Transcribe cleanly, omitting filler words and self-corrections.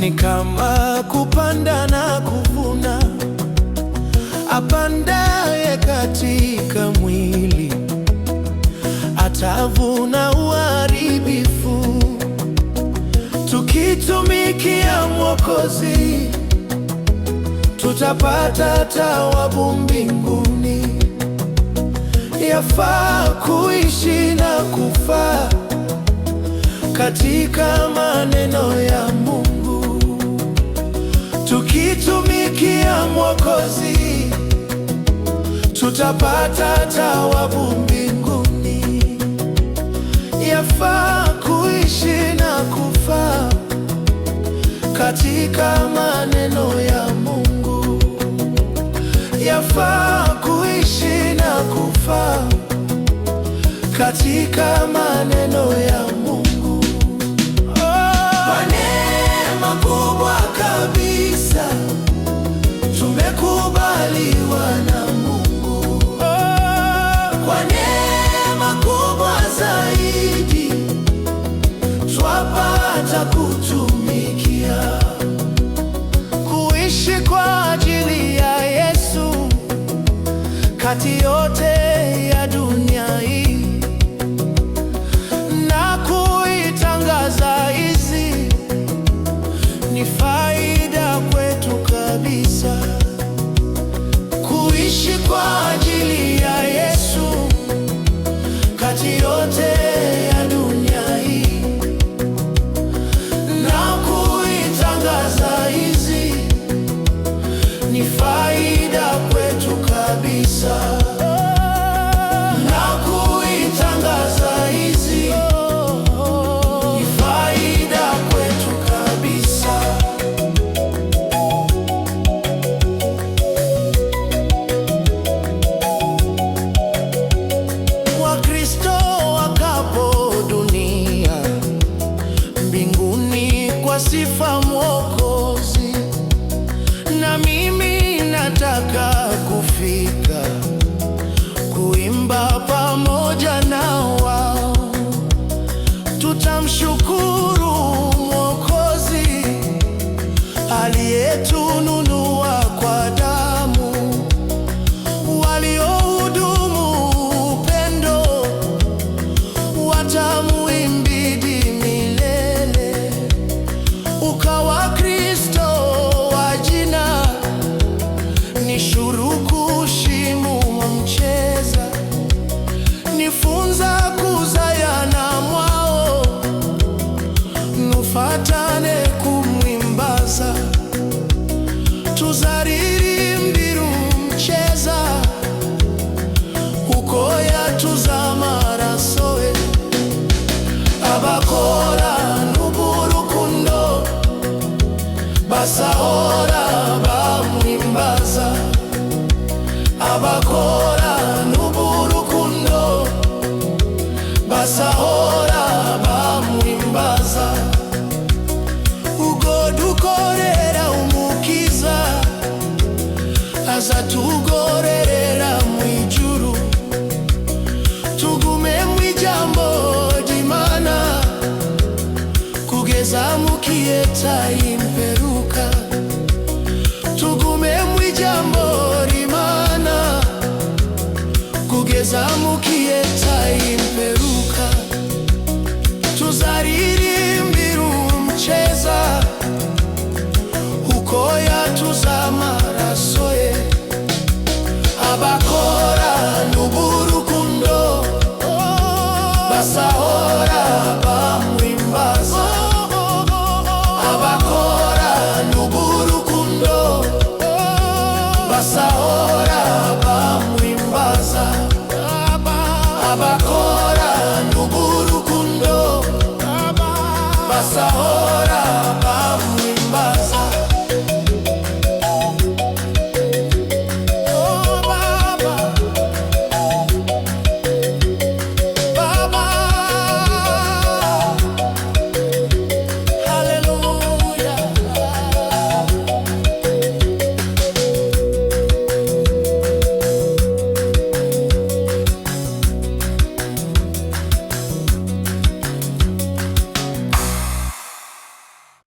Ni kama kupanda na kuvuna. Apandaye katika mwili atavuna uharibifu. Tukitumikia Mwokozi tutapata thawabu mbinguni. Yafaa kuishi na kufa katika maneno ya Mungu. Tukitumikia Mwokozi tutapata thawabu mbinguni. Yafaa kuishi na kufa katika maneno ya Mungu. Yafaa kuishi na kufa katika maneno ya Mungu. Kwa neema kubwa kabisa tumekubaliwa na Mungu. Kwa neema kubwa zaidi twapata kutumikia, kuishi kwa ajili ya Yesu kati yote ya dunia hii, na kuitangaza hizi ni faida kwetu kabisa. Kuishi kwa ajili ya Yesu kati yote ya dunia hii, na kuitangaza hizi ni faida kwetu kabisa. Sifa Mwokozi, na mimi nataka kufika kuimba pamoja na wao. Tutamshukuru Mwokozi aliyetununua kwa damu, waliohudumu upendo watamuimbidi milele. Ukawa Kristo wa jina ni shuruku shimu mcheza, nifunza kuzayana mwao nufatane kumwimbaza, tuzariri mbiru mcheza ukoya tuzamarasoe abakora nuburukundo basahora bamwimbaza. Abakora nuburukundo basahora bamwimbaza. Ugo dukorera umukiza azatugorerera mwijuru. Tugume mwijambo ry'Imana kugeza mukiyeta imperuka. Tugume mwijambo ry'Imana kugeza mukiyeta